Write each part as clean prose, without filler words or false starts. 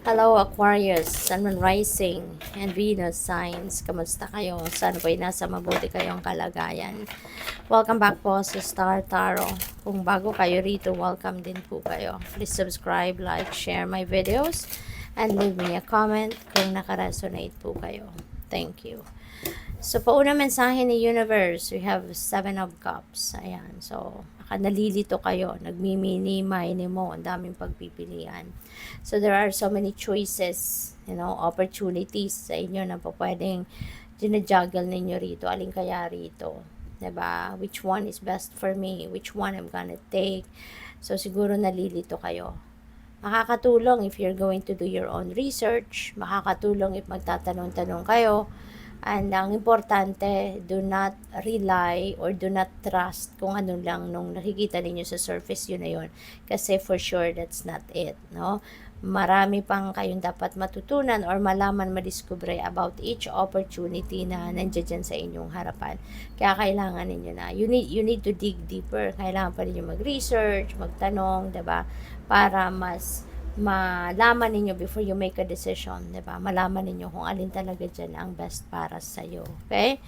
Hello Aquarius, Sun, Moon, Rising, and Venus signs. Kamusta kayo? Sana po'y nasa mabuti kayong kalagayan. Welcome back po sa Star Tarot. Kung bago kayo rito, welcome din po kayo. Please subscribe, like, share my videos, and leave me a comment kung nakaresonate po kayo. Thank you. So, paunang mensahe ni Universe, we have 7 of Cups. Ayan. So, nalilito kayo. Nagmimini-mini mo. Ang daming pagpipilian. So, there are so many choices, opportunities sa inyo na po pwedeng ginajuggle ninyo rito. Alin kaya rito? Diba? Which one is best for me? Which one I'm gonna take? So, siguro nalilito kayo. Makakatulong if you're going to do your own research. Makakatulong if magtatanong-tanong kayo. And ang importante, do not rely or do not trust kung ano lang nung nakikita ninyo sa surface, yun na yun. Kasi for sure, that's not it, no? Marami pang kayong dapat matutunan or malaman, madiscover about each opportunity na nandiyan sa inyong harapan. Kaya kailangan ninyo na, you need to dig deeper. Kailangan pa ninyo mag-research, magtanong, diba? Para mas malaman ninyo before you make a decision, diba? Malaman ninyo kung alin talaga dyan ang best para sa'yo. Okay?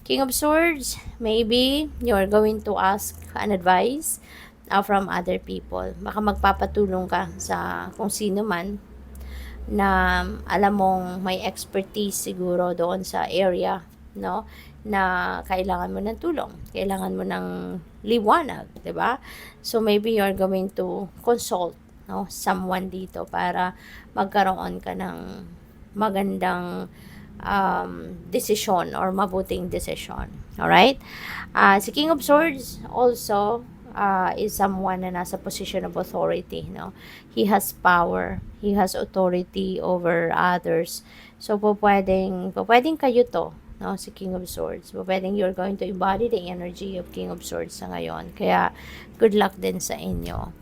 King of Swords, maybe you're going to ask an advice from other people. Baka magpapatulong ka sa kung sino man na alam mong may expertise siguro doon sa area, no? Na kailangan mo ng tulong, kailangan mo ng liwanag, diba? So maybe you're going to consult someone dito para magkaroon ka ng magandang decision or mabuting decision. Alright? Si King of Swords also is someone na nasa position of authority. No? He has power. He has authority over others. So, pwedeng kayo to. No, si King of Swords. Pwedeng you're going to embody the energy of King of Swords sa ngayon. Kaya, good luck din sa inyo.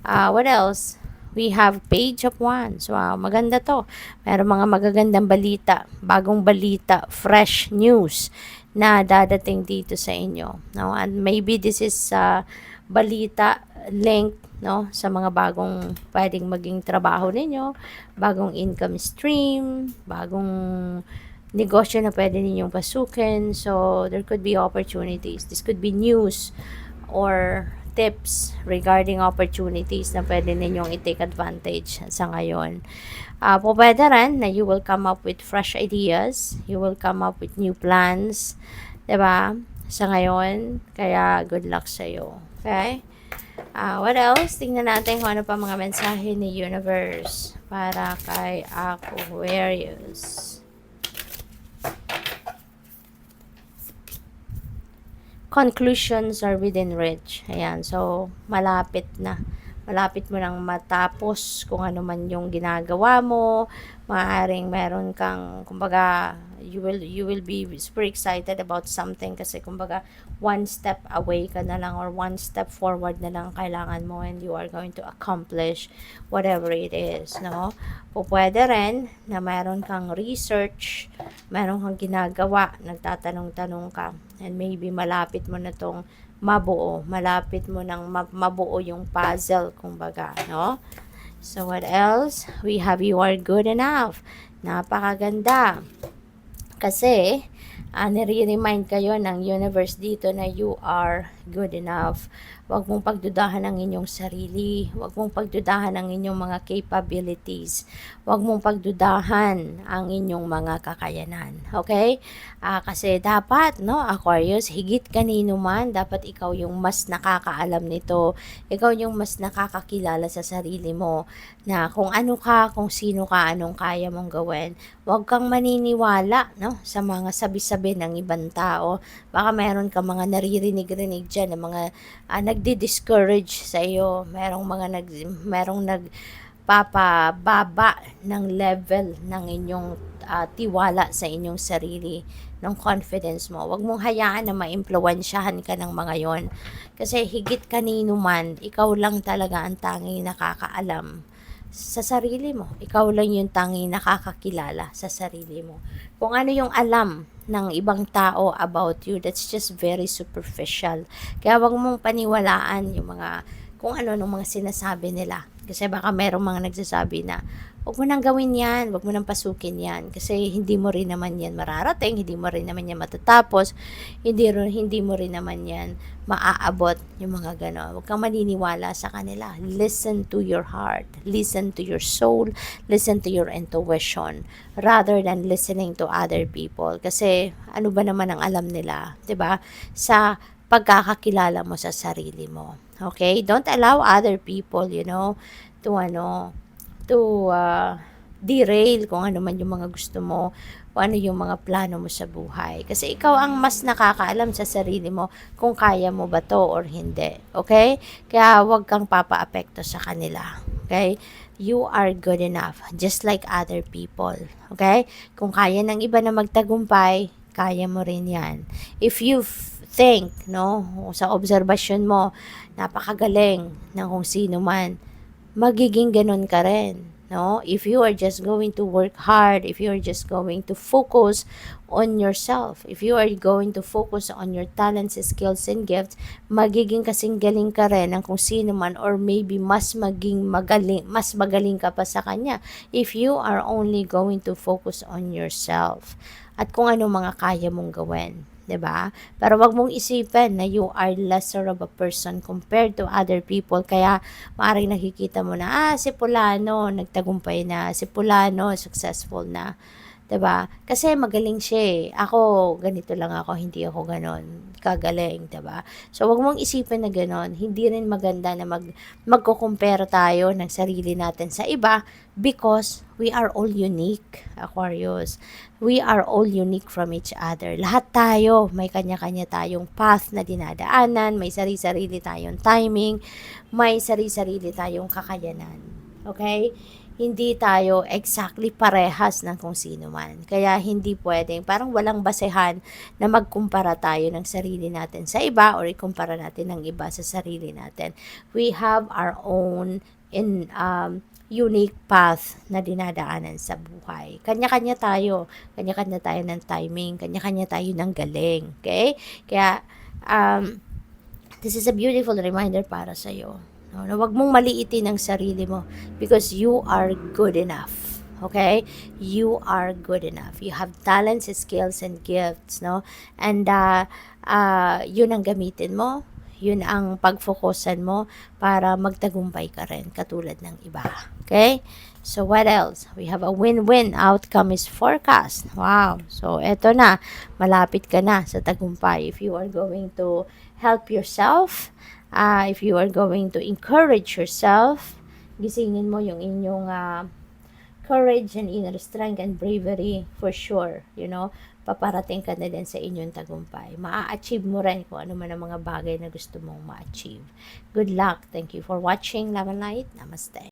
What else? We have Page of Wands. Wow, maganda to. Meron mga magagandang balita, bagong balita, fresh news na dadating dito sa inyo. No? And maybe this is balita linked sa mga bagong pwedeng maging trabaho ninyo, bagong income stream, bagong negosyo na pwede ninyong pasukin. So, there could be opportunities. This could be news or tips regarding opportunities na pwede ninyong i-take advantage sa ngayon. Pwede rin na you will come up with fresh ideas, you will come up with new plans, diba? Sa ngayon, kaya good luck sa'yo. Okay? What else? Tingnan natin kung ano pa mga mensahe ni Universe para kay Aquarius. Conclusions are within reach. Ayan, so malapit na. Malapit mo nang matapos kung ano man yung ginagawa mo. Maaaring meron kang, kumbaga, you will be super excited about something kasi kumbaga one step away ka na lang or one step forward na lang kailangan mo and you are going to accomplish whatever it is, no? Pwede rin na meron kang research, meron kang ginagawa, nagtatanong-tanong ka, and maybe malapit mo na tong mabuo, malapit mo nang mabuo yung puzzle, kumbaga, no? So, what else? We have You Are Good Enough. Napakaganda. Kasi, nire-remind kayo ng universe dito na you are good enough. Huwag mong pagdudahan ang inyong sarili. Huwag mong pagdudahan ang inyong mga capabilities. Huwag mong pagdudahan ang inyong mga kakayanan. Okay? Kasi dapat, no, Aquarius, higit kanino man, dapat ikaw yung mas nakakaalam nito. Ikaw yung mas nakakakilala sa sarili mo na kung ano ka, kung sino ka, anong kaya mong gawin. Huwag kang maniniwala, no, sa mga sabi-sabi ng ibang tao. Baka meron ka mga naririnig-rinig dyan, ng mga nagdi-discourage sa iyo. Merong nagpapababa ng level ng inyong tiwala sa inyong sarili, ng confidence mo. Huwag mong hayaan na maimpluwensyahan ka ng mga yon. Kasi higit kanino man, ikaw lang talaga ang tanging nakakaalam sa sarili mo. Ikaw lang yung tanging nakakakilala sa sarili mo. Kung ano yung alam ng ibang tao about you, that's just very superficial. Kaya wag mong paniwalaan yung mga kung ano ng mga sinasabi nila Kasi baka merong mga nagsasabi na, huwag mo nang gawin yan, huwag mo nang pasukin yan. Kasi hindi mo rin naman yan mararating, hindi mo rin naman yan matatapos, hindi mo rin naman yan maaabot yung mga gano'n. Huwag kang maniniwala sa kanila. Listen to your heart, listen to your soul, listen to your intuition, rather than listening to other people. Kasi ano ba naman ang alam nila, 'di ba? Sa pagkakakilala mo sa sarili mo. Okay? Don't allow other people, to derail kung ano man yung mga gusto mo, kung ano yung mga plano mo sa buhay. Kasi ikaw ang mas nakakaalam sa sarili mo kung kaya mo ba to or hindi. Okay? Kaya huwag kang papaapekto sa kanila. Okay? You are good enough, just like other people. Okay? Kung kaya ng iba na magtagumpay, kaya mo rin yan. If you think, no, sa obserbasyon mo, napakagaling ng kung sino man, magiging ganun ka rin. No? If you are just going to work hard, if you are just going to focus on yourself, if you are going to focus on your talents, skills, and gifts, magiging kasing galing ka rin ng kung sino man, or maybe mas magaling ka pa sa kanya if you are only going to focus on yourself at kung ano mga kaya mong gawin. 'Di ba? Pero wag mong isipin na you are lesser of a person compared to other people. Kaya maaaring nakikita mo na, si Fulano nagtagumpay na, si Fulano successful na. 'Di ba? Kasi magaling siya eh. Ako, ganito lang ako, hindi ako ganon kagaling, 'di ba? So wag mong isipin na ganon. Hindi rin maganda na magko-compare tayo ng sarili natin sa iba because we are all unique, Aquarius. We are all unique from each other. Lahat tayo, may kanya-kanya tayong path na dinadaanan, may sarili-sarili tayong timing, may sarili-sarili tayong kakayanan. Okay? Hindi tayo exactly parehas ng kung sino man. Kaya hindi pwedeng, parang walang basehan na magkumpara tayo ng sarili natin sa iba or ikumpara natin ng iba sa sarili natin. We have our own unique path na dinadaanan sa buhay. Kanya-kanya tayo ng timing, kanya-kanya tayo ng galing. Okay? Kaya, this is a beautiful reminder para sa'yo. No, na wag mong maliitin ang sarili mo because you are good enough. Okay? You are good enough. You have talents, skills, and gifts, no? And yun ang gamitin mo. Yun ang pagfokusan mo para magtagumpay ka rin katulad ng iba. Okay? So what else? We have a win-win outcome is forecast. Wow. So eto na, malapit ka na sa tagumpay if you are going to help yourself. If you are going to encourage yourself, gisingin mo yung inyong courage and inner strength and bravery for sure, paparating ka na din sa inyong tagumpay. Maa-achieve mo rin kung ano man ang mga bagay na gusto mong ma-achieve. Good luck. Thank you for watching. Love and light. Namaste.